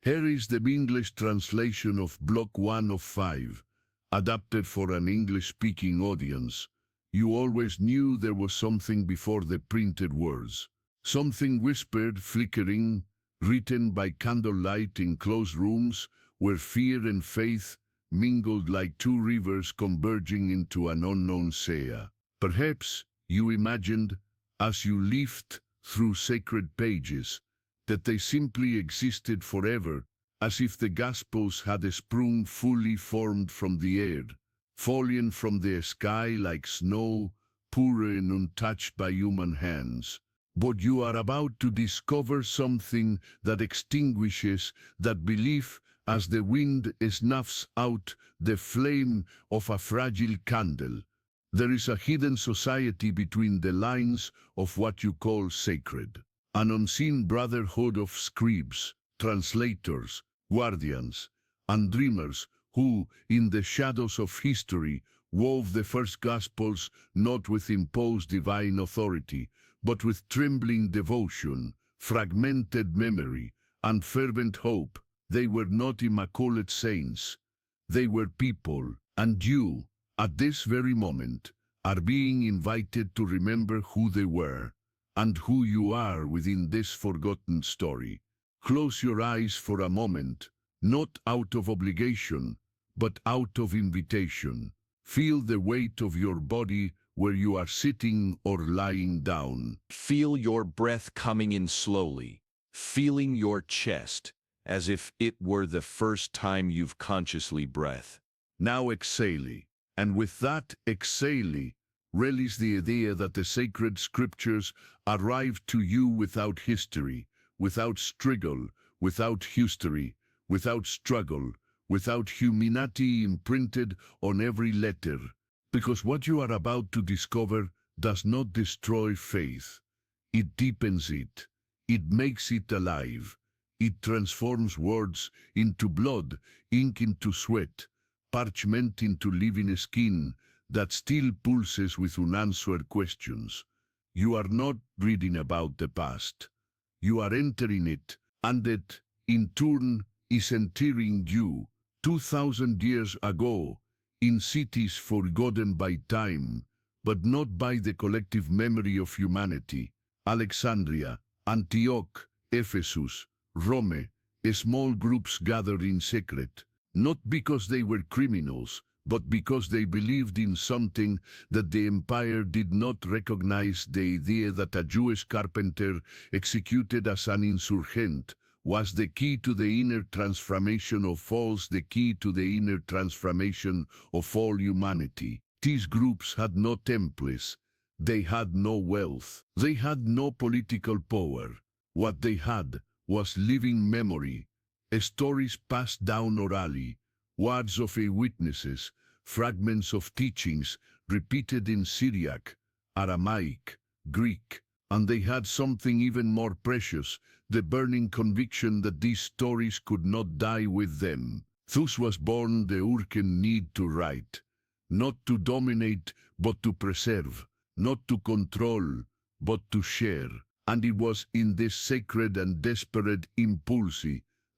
Here is the English translation of Block 1 of 5, adapted for an English-speaking audience. You always knew there was something before the printed words. Something whispered, flickering, written by candlelight in closed rooms, where fear and faith mingled like two rivers converging into an unknown sea. Perhaps you imagined, as you leafed through sacred pages, that they simply existed forever, as if the Gospels had sprung fully formed from the air, fallen from the sky like snow, pure and untouched by human hands. But you are about to discover something that extinguishes that belief as the wind snuffs out the flame of a fragile candle. There is a hidden society between the lines of what you call sacred, an unseen brotherhood of scribes, translators, guardians, and dreamers who, in the shadows of history, wove the first Gospels not with imposed divine authority, but with trembling devotion, fragmented memory, and fervent hope. They were not immaculate saints. They were people, and you, at this very moment, are being invited to remember who they were, and who you are within this forgotten story. Close your eyes for a moment, not out of obligation, but out of invitation. Feel the weight of your body where you are sitting or lying down. Feel your breath coming in slowly, feeling your chest, as if it were the first time you've consciously breathed. Now exhale, and with that exhale, release the idea that the sacred scriptures arrived to you without history, without struggle, without history, without struggle, without humanity imprinted on every letter. Because what you are about to discover does not destroy faith. It deepens it. It makes it alive. It transforms words into blood, ink into sweat, parchment into living skin that still pulses with unanswered questions. You are not reading about the past. You are entering it, and it, in turn, is entering you. 2,000 years ago, in cities forgotten by time, but not by the collective memory of humanity. Alexandria, Antioch, Ephesus, Rome, small groups gathered in secret, not because they were criminals, but because they believed in something that the empire did not recognize. The idea that a Jewish carpenter executed as an insurgent was the key to the inner transformation of false, the key to the inner transformation of all humanity. These groups had no temples, they had no wealth, they had no political power. What they had was living memory, stories passed down orally, words of eyewitnesses, fragments of teachings repeated in Syriac, Aramaic, Greek, and they had something even more precious, the burning conviction that these stories could not die with them. Thus was born the urgent need to write, not to dominate, but to preserve, not to control, but to share. And it was in this sacred and desperate impulse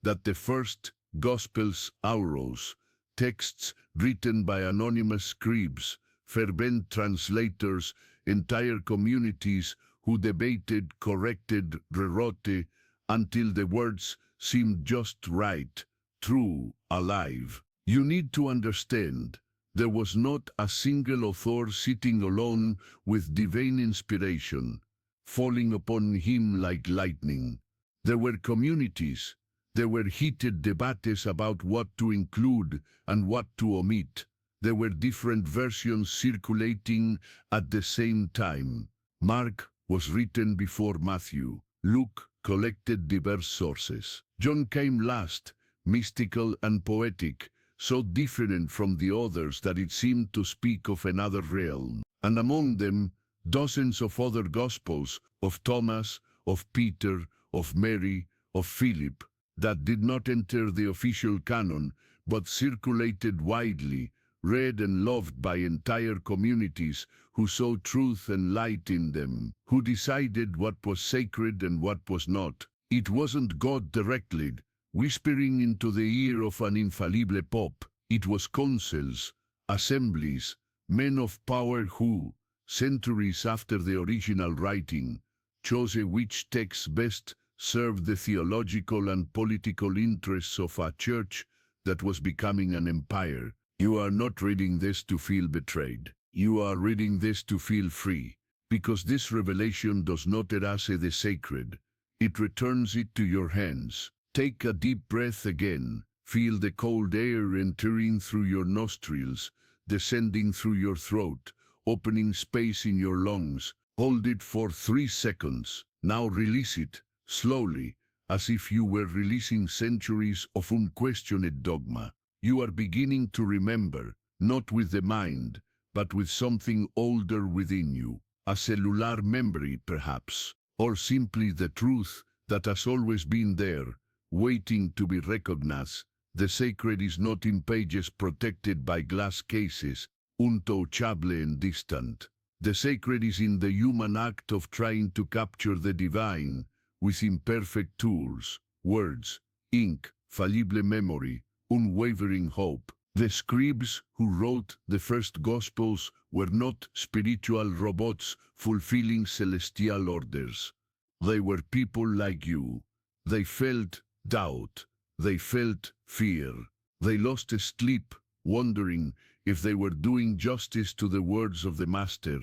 that the first Gospels arose, texts written by anonymous scribes, fervent translators, entire communities who debated, corrected, rewrote, until the words seemed just right, true, alive. You need to understand, there was not a single author sitting alone with divine inspiration, falling upon him like lightning. There were communities, there were heated debates about what to include and what to omit. There were different versions circulating at the same time. Mark was written before Matthew. Luke collected diverse sources. John came last, mystical and poetic, so different from the others that it seemed to speak of another realm. And among them, dozens of other Gospels, of Thomas, of Peter, of Mary, of Philip, that did not enter the official canon, but circulated widely, read and loved by entire communities who saw truth and light in them, who decided what was sacred and what was not. It wasn't God directly, whispering into the ear of an infallible pope. It was councils, assemblies, men of power who, centuries after the original writing, chose which text best served the theological and political interests of a church that was becoming an empire. You are not reading this to feel betrayed. You are reading this to feel free, because this revelation does not erase the sacred. It returns it to your hands. Take a deep breath again. Feel the cold air entering through your nostrils, descending through your throat, opening space in your lungs. Hold it for 3 seconds. Now release it, slowly, as if you were releasing centuries of unquestioned dogma. You are beginning to remember, not with the mind, but with something older within you. A cellular memory, perhaps, or simply the truth that has always been there, waiting to be recognized. The sacred is not in pages protected by glass cases, untouchable and distant. The sacred is in the human act of trying to capture the divine with imperfect tools, words, ink, fallible memory, unwavering hope. The scribes who wrote the first Gospels were not spiritual robots fulfilling celestial orders. They were people like you. They felt doubt. They felt fear. They lost sleep, wondering if they were doing justice to the words of the Master.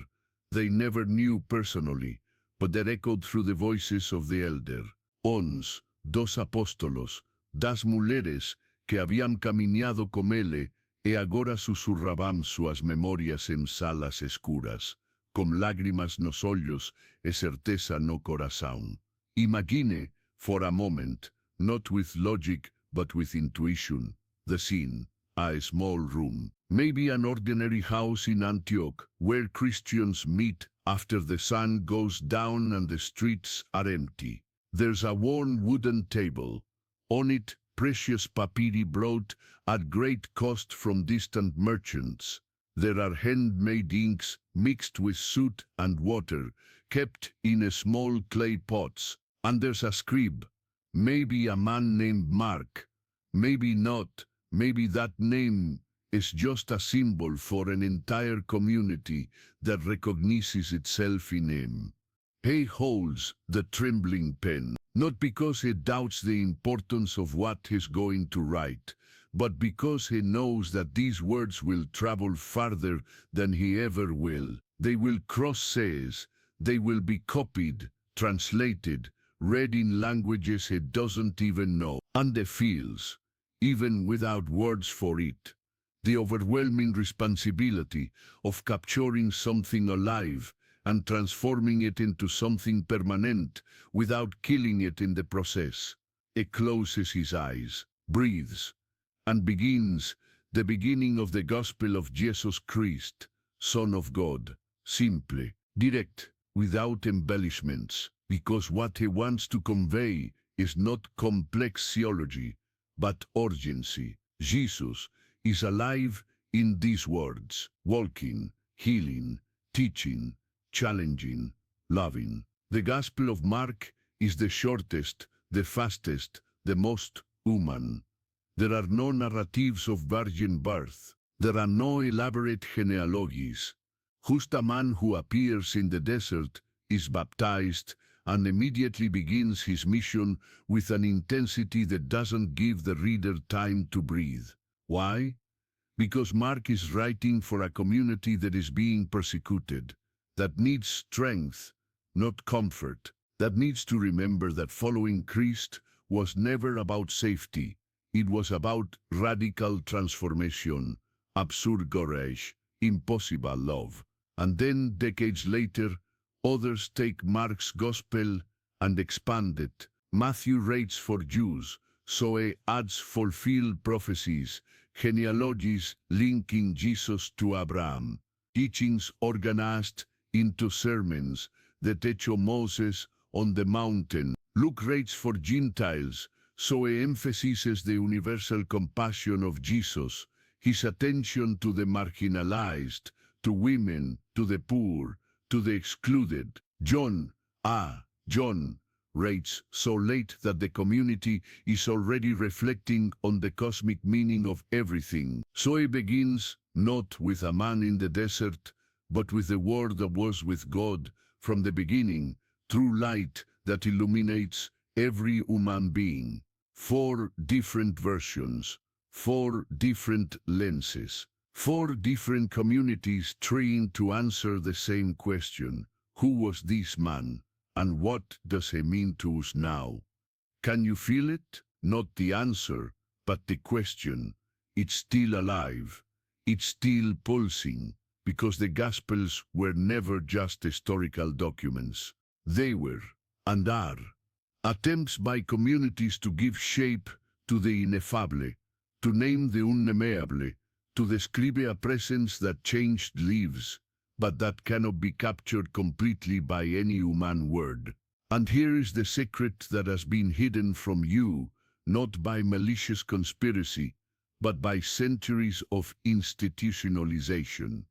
They never knew personally, but they echoed through the voices of the elder. Ons, dos apóstolos, das mulheres que habían caminhado com ele, e agora sussurravam suas memórias em salas escuras, com lágrimas nos olhos e certeza no coração. Imagine, for a moment, not with logic, but with intuition, the scene, a small room, maybe an ordinary house in Antioch, where Christians meet after the sun goes down and the streets are empty. There's a worn wooden table. On it, precious papyri brought at great cost from distant merchants. There are handmade inks mixed with soot and water, kept in small clay pots. And there's a scribe, maybe a man named Mark, maybe not, maybe that name is just a symbol for an entire community that recognizes itself in him. He holds the trembling pen, not because he doubts the importance of what he's going to write, but because he knows that these words will travel farther than he ever will. They will cross seas, they will be copied, translated, read in languages he doesn't even know, and he feels, even without words for it, the overwhelming responsibility of capturing something alive and transforming it into something permanent without killing it in the process. He closes his eyes, breathes, and begins the beginning of the gospel of Jesus Christ, Son of God, simply, direct, without embellishments, because what he wants to convey is not complex theology, but urgency. Jesus is alive in these words, walking, healing, teaching, challenging, loving. The Gospel of Mark is the shortest, the fastest, the most human. There are no narratives of virgin birth. There are no elaborate genealogies. Just a man who appears in the desert, is baptized, and immediately begins his mission with an intensity that doesn't give the reader time to breathe. Why? Because Mark is writing for a community that is being persecuted, that needs strength, not comfort, that needs to remember that following Christ was never about safety. It was about radical transformation, absurd courage, impossible love. And then, decades later, others take Mark's gospel and expand it. Matthew writes for Jews, so he adds fulfilled prophecies, genealogies linking Jesus to Abraham, teachings organized into sermons that echo Moses on the mountain. Luke writes for Gentiles, so he emphasizes the universal compassion of Jesus, his attention to the marginalized, to women, to the poor, to the excluded. John rates so late that the community is already reflecting on the cosmic meaning of everything. So it begins not with a man in the desert, but with the word that was with God from the beginning, true light that illuminates every human being. 4 different versions, 4 different lenses, 4 different communities trying to answer the same question. Who was this man, and what does he mean to us now? Can you feel it? Not the answer, but the question. It's still alive. It's still pulsing, because the Gospels were never just historical documents. They were, and are, attempts by communities to give shape to the ineffable, to name the unnameable, to describe a presence that changed lives, but that cannot be captured completely by any human word. And here is the secret that has been hidden from you, not by malicious conspiracy, but by centuries of institutionalization.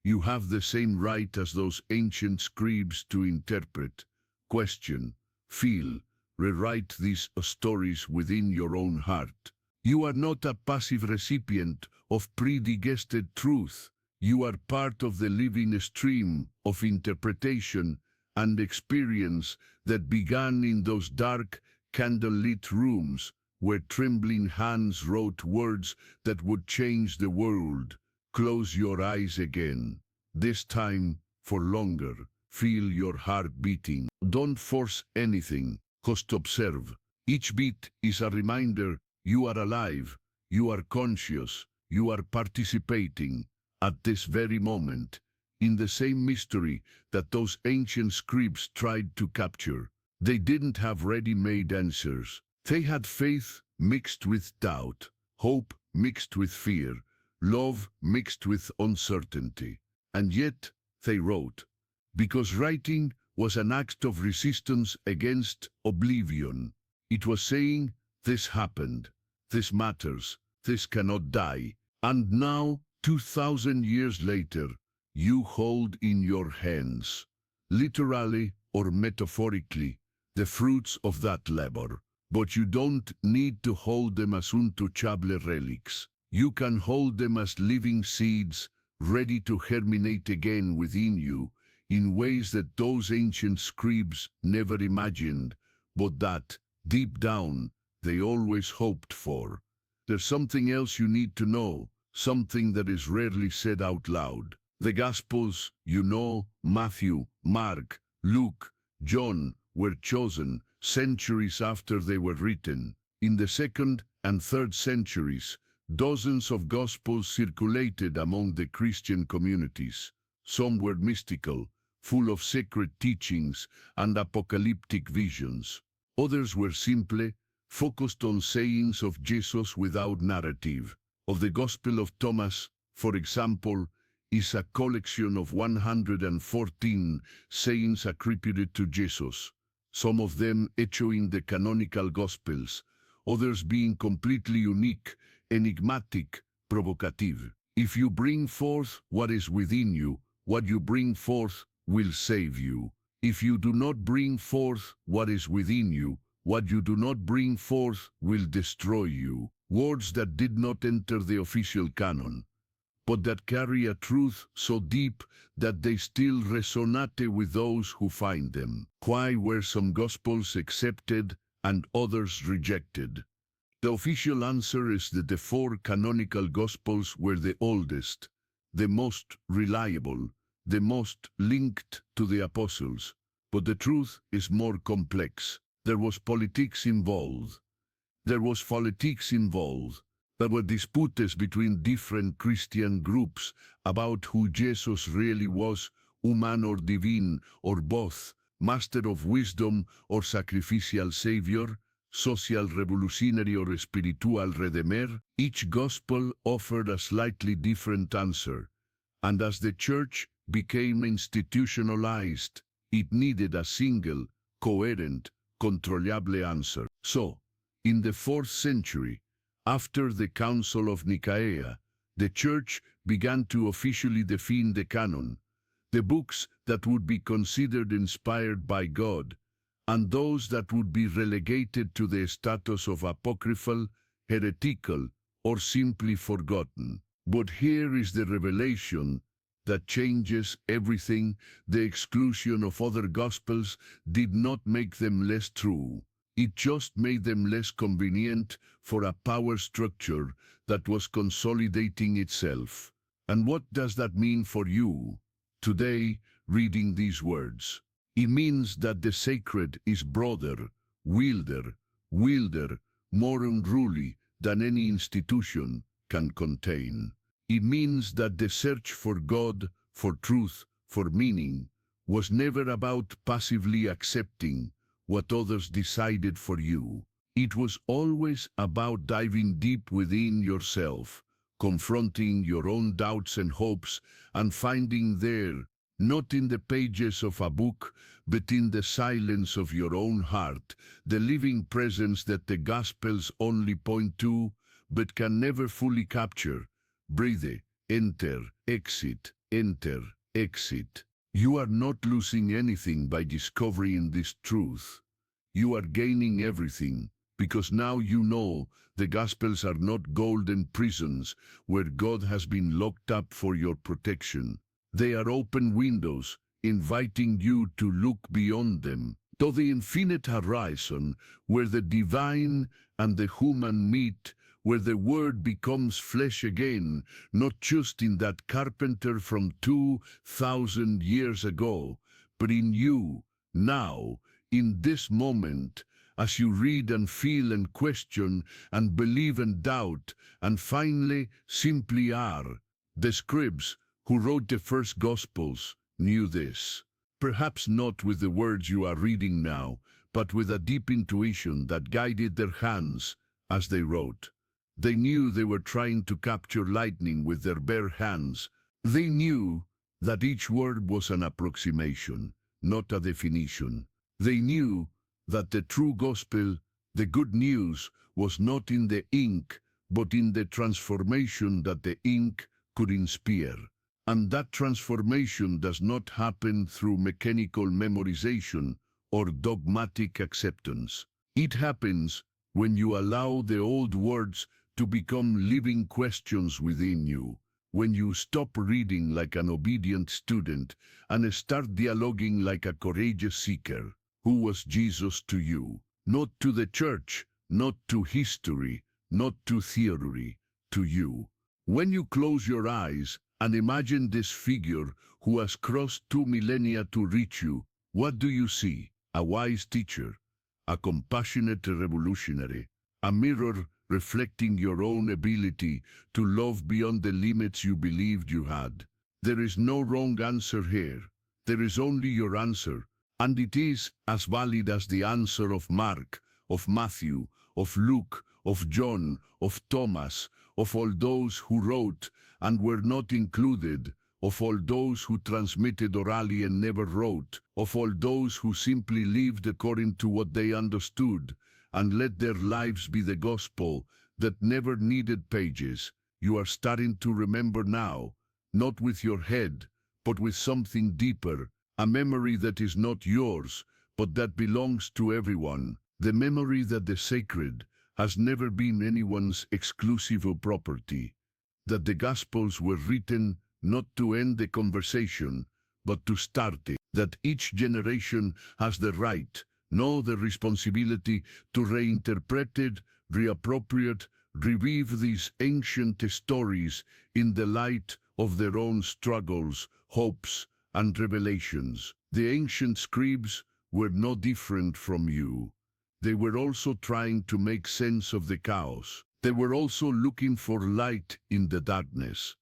You have the same right as those ancient scribes to interpret, question, feel, rewrite these stories within your own heart. You are not a passive recipient of pre-digested truth. You are part of the living stream of interpretation and experience that began in those dark, candlelit rooms where trembling hands wrote words that would change the world. Close your eyes again. This time, for longer. Feel your heart beating. Don't force anything. Just observe. Each beat is a reminder you are alive, you are conscious, you are participating at this very moment in the same mystery that those ancient scribes tried to capture. They didn't have ready-made answers. They had faith mixed with doubt, hope mixed with fear, love mixed with uncertainty. And yet they wrote, because writing was an act of resistance against oblivion. It was saying, this happened, this matters, this cannot die. And now, 2,000 years later, you hold in your hands, literally or metaphorically, the fruits of that labor. But you don't need to hold them as untouchable relics. You can hold them as living seeds, ready to germinate again within you, in ways that those ancient scribes never imagined, but that, deep down, they always hoped for. There's something else you need to know, something that is rarely said out loud. The Gospels, you know, Matthew, Mark, Luke, John, were chosen centuries after they were written. In the 2nd and 3rd centuries, dozens of Gospels circulated among the Christian communities. Some were mystical, full of sacred teachings and apocalyptic visions. Others were simply focused on sayings of Jesus without narrative. Of the Gospel of Thomas, for example, is a collection of 114 sayings attributed to Jesus, some of them echoing the canonical Gospels, others being completely unique, enigmatic, provocative. If you bring forth what is within you, what you bring forth will save you. If you do not bring forth what is within you, what you do not bring forth will destroy you. Words that did not enter the official canon, but that carry a truth so deep that they still resonate with those who find them. Why were some Gospels accepted and others rejected? The official answer is that the 4 canonical Gospels were the oldest, the most reliable, the most linked to the apostles. But the truth is more complex. There was politics involved. There were disputes between different Christian groups about who Jesus really was, human or divine, or both, master of wisdom or sacrificial savior, social revolutionary or spiritual redeemer. Each gospel offered a slightly different answer, and as the church became institutionalized, it needed a single, coherent, controllable answer. So, in the 4th century, after the Council of Nicaea, the Church began to officially define the canon, the books that would be considered inspired by God, and those that would be relegated to the status of apocryphal, heretical, or simply forgotten. But here is the revelation that changes everything. The exclusion of other gospels did not make them less true. It just made them less convenient for a power structure that was consolidating itself. And what does that mean for you today, reading these words? It means that the sacred is broader, wilder, more unruly than any institution can contain. It means that the search for God, for truth, for meaning, was never about passively accepting what others decided for you. It was always about diving deep within yourself, confronting your own doubts and hopes, and finding there, not in the pages of a book, but in the silence of your own heart, the living presence that the Gospels only point to, but can never fully capture. Breathe, enter, exit, enter, exit. You are not losing anything by discovering this truth. You are gaining everything, because now you know the Gospels are not golden prisons where God has been locked up for your protection. They are open windows, inviting you to look beyond them, to the infinite horizon, where the divine and the human meet, where the Word becomes flesh again, not just in that carpenter from 2,000 years ago, but in you, now, in this moment, as you read and feel and question and believe and doubt, and finally simply are. The scribes, who wrote the first Gospels, knew this. Perhaps not with the words you are reading now, but with a deep intuition that guided their hands as they wrote. They knew they were trying to capture lightning with their bare hands. They knew that each word was an approximation, not a definition. They knew that the true gospel, the good news, was not in the ink, but in the transformation that the ink could inspire. And that transformation does not happen through mechanical memorization or dogmatic acceptance. It happens when you allow the old words to become living questions within you, when you stop reading like an obedient student and start dialoguing like a courageous seeker. Who was Jesus to you? Not to the church, not to history, not to theory, to you. When you close your eyes and imagine this figure who has crossed 2 millennia to reach you, what do you see? A wise teacher, a compassionate revolutionary, a mirror reflecting your own ability to love beyond the limits you believed you had. There is no wrong answer here. There is only your answer, and it is as valid as the answer of Mark, of Matthew, of Luke, of John, of Thomas, of all those who wrote and were not included, of all those who transmitted orally and never wrote, of all those who simply lived according to what they understood, and let their lives be the gospel that never needed pages. You are starting to remember now, not with your head, but with something deeper, a memory that is not yours, but that belongs to everyone, the memory that the sacred has never been anyone's exclusive property, that the Gospels were written not to end the conversation, but to start it, that each generation has the right, no, the responsibility to reinterpret it, reappropriate, revive these ancient stories in the light of their own struggles, hopes, and revelations. The ancient scribes were no different from you. They were also trying to make sense of the chaos. They were also looking for light in the darkness.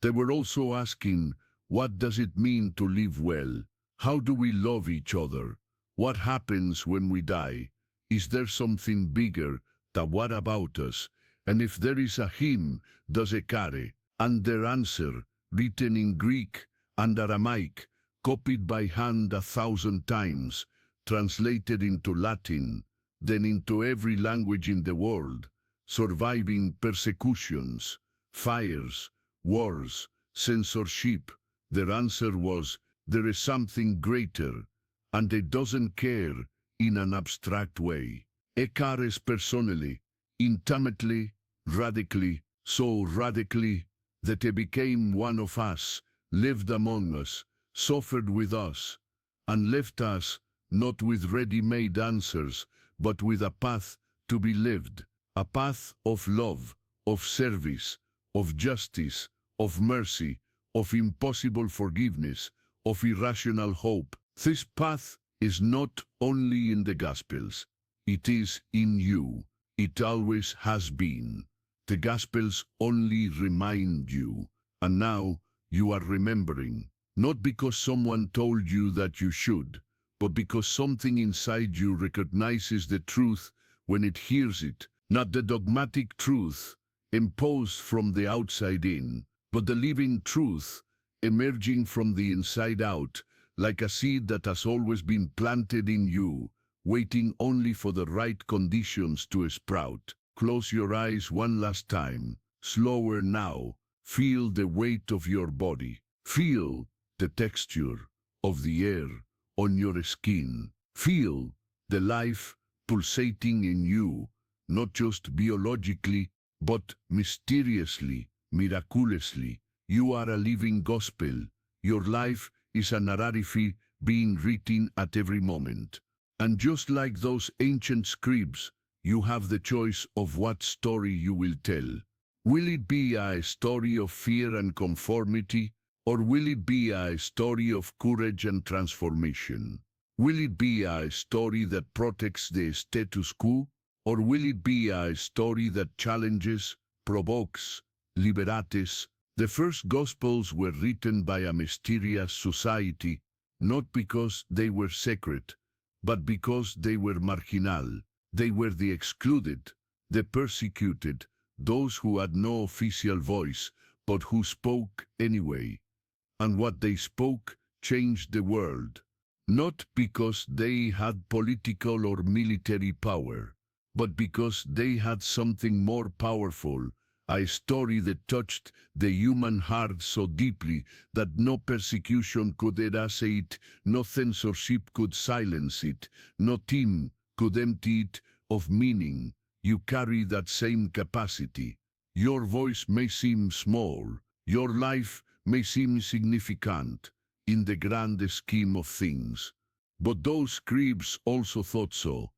They were also asking, what does it mean to live well? How do we love each other? What happens when we die? Is there something bigger than what about us? And if there is a him, does it carry? And their answer, written in Greek and Aramaic, copied by hand 1,000 times, translated into Latin, then into every language in the world, surviving persecutions, fires, wars, censorship, their answer was, there is something greater, and it doesn't care in an abstract way. Ecaris personally, intimately, radically, so radically that it became one of us, lived among us, suffered with us, and left us not with ready-made answers, but with a path to be lived, a path of love, of service, of justice, of mercy, of impossible forgiveness, of irrational hope. This path is not only in the Gospels, it is in you. It always has been. The Gospels only remind you, and now you are remembering, not because someone told you that you should, but because something inside you recognizes the truth when it hears it, not the dogmatic truth imposed from the outside in, but the living truth emerging from the inside out, like a seed that has always been planted in you, waiting only for the right conditions to sprout. Close your eyes one last time, slower now. Feel the weight of your body. Feel the texture of the air on your skin. Feel the life pulsating in you, not just biologically, but mysteriously, miraculously. You are a living gospel. Your life is a narrative being written at every moment. And just like those ancient scribes, you have the choice of what story you will tell. Will it be a story of fear and conformity, or will it be a story of courage and transformation? Will it be a story that protects the status quo, or will it be a story that challenges, provokes, liberates? The first Gospels were written by a mysterious society, not because they were sacred, but because they were marginal. They were the excluded, the persecuted, those who had no official voice, but who spoke anyway. And what they spoke changed the world, not because they had political or military power, but because they had something more powerful, a story that touched the human heart so deeply that no persecution could erase it, no censorship could silence it, no team could empty it of meaning. You carry that same capacity. Your voice may seem small, your life may seem insignificant in the grand scheme of things, but those scribes also thought so,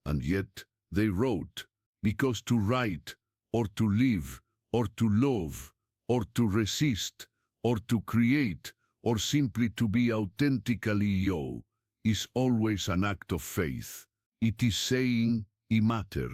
and yet they wrote, because to write, or to live, or to love, or to resist, or to create, or simply to be authentically you, is always an act of faith. It is saying, I matter,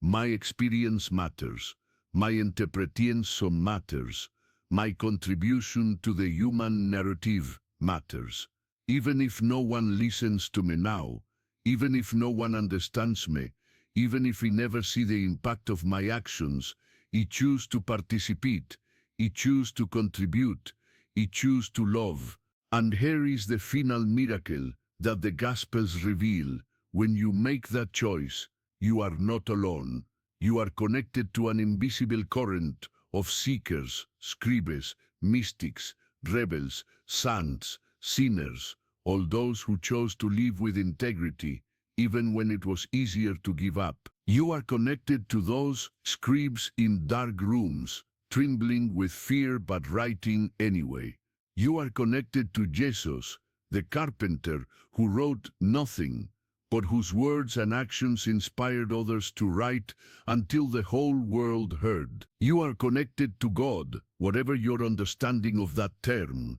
my experience matters, my interpretation matters, my contribution to the human narrative matters. Even if no one listens to me now, even if no one understands me, even if I never see the impact of my actions, I choose to participate, I choose to contribute, I choose to love. And here is the final miracle that the Gospels reveal. When you make that choice, you are not alone. You are connected to an invisible current of seekers, scribes, mystics, rebels, saints, sinners, all those who chose to live with integrity, even when it was easier to give up. You are connected to those scribes in dark rooms, trembling with fear but writing anyway. You are connected to Jesus, the carpenter who wrote nothing, but whose words and actions inspired others to write until the whole world heard. You are connected to God, whatever your understanding of that term,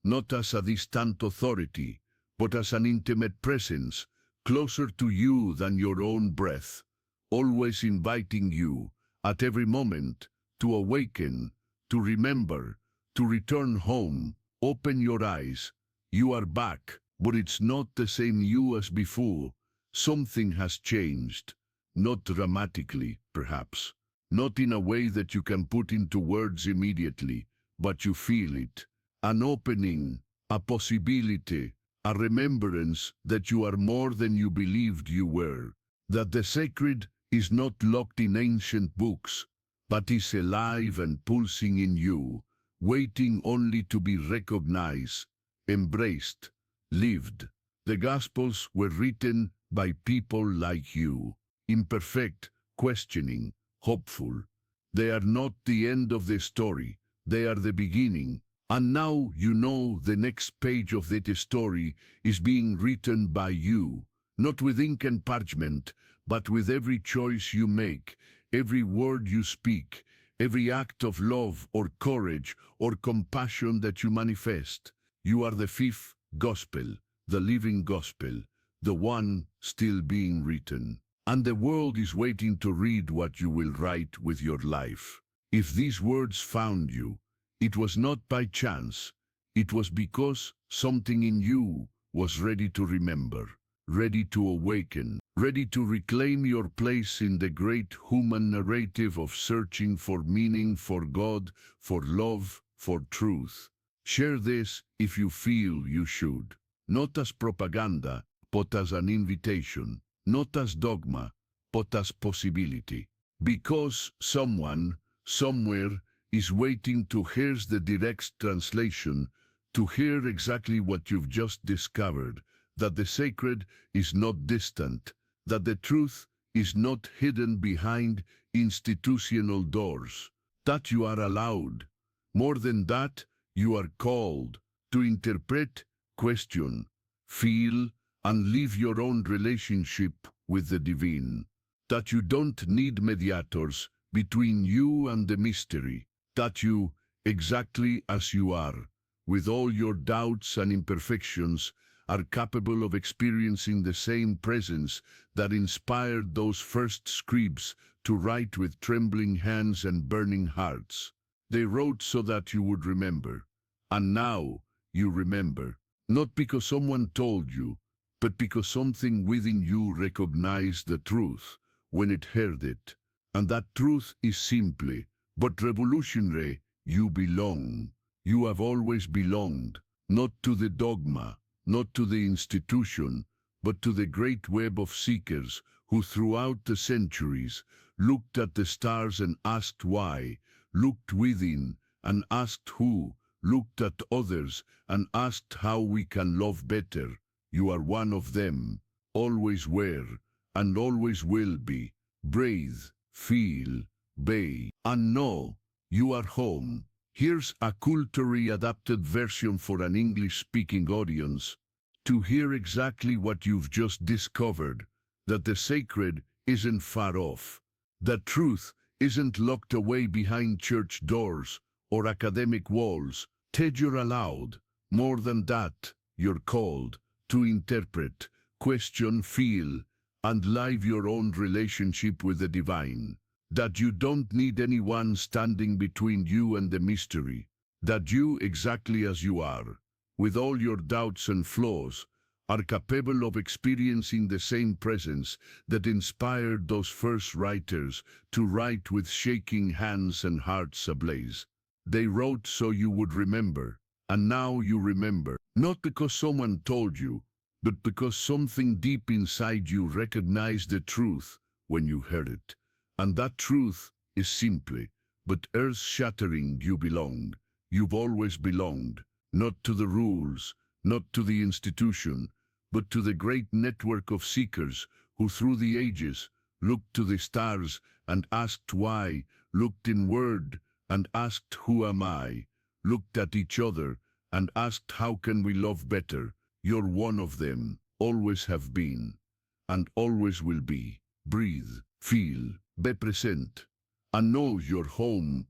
not as a distant authority, but as an intimate presence, closer to you than your own breath, always inviting you, at every moment, to awaken, to remember, to return home. Open your eyes. You are back. But it's not the same you as before. Something has changed. Not dramatically, perhaps. Not in a way that you can put into words immediately, but you feel it. An opening, a possibility, a remembrance that you are more than you believed you were. That the sacred is not locked in ancient books, but is alive and pulsing in you, waiting only to be recognized, embraced, lived. The Gospels were written by people like you, imperfect, questioning, hopeful. They are not the end of the story, they are the beginning. And now you know the next page of that story is being written by you, not with ink and parchment, but with every choice you make, every word you speak, every act of love or courage or compassion that you manifest. You are the fifth gospel, the living gospel, the one still being written. And the world is waiting to read what you will write with your life. If these words found you, it was not by chance. It was because something in you was ready to remember, ready to awaken, ready to reclaim your place in the great human narrative of searching for meaning, for God, for love, for truth. Share this if you feel you should, not as propaganda, but as an invitation, not as dogma, but as possibility. Because someone, somewhere, is waiting to hear the direct translation, to hear exactly what you've just discovered, that the sacred is not distant, that the truth is not hidden behind institutional doors, that you are allowed. More than that, you are called to interpret, question, feel, and live your own relationship with the divine. That you don't need mediators between you and the mystery. That you, exactly as you are, with all your doubts and imperfections, are capable of experiencing the same presence that inspired those first scribes to write with trembling hands and burning hearts. They wrote so that you would remember. And now you remember, not because someone told you, but because something within you recognized the truth when it heard it. And that truth is simply, but revolutionary, you belong. You have always belonged, not to the dogma, not to the institution, but to the great web of seekers who throughout the centuries looked at the stars and asked why, looked within and asked who, looked at others and asked how we can love better. You are one of them, always were, and always will be. Breathe, feel, be, and know you are home. Here's a culturally adapted version for an English-speaking audience to hear exactly what you've just discovered, that the sacred isn't far off, that truth isn't locked away behind church doors or academic walls. Ted, you're allowed. More than that, you're called to interpret, question, feel, and live your own relationship with the divine. That you don't need anyone standing between you and the mystery. That you, exactly as you are, with all your doubts and flaws, are capable of experiencing the same presence that inspired those first writers to write with shaking hands and hearts ablaze. They wrote so you would remember, and now you remember, not because someone told you, but because something deep inside you recognized the truth when you heard it. And that truth is simply, but earth-shattering, you belong. You've always belonged, not to the rules, not to the institution, but to the great network of seekers who through the ages looked to the stars and asked why, looked inward and asked who am I, looked at each other and asked how can we love better. You're one of them, always have been, and always will be. Breathe, feel, be present, and know you're home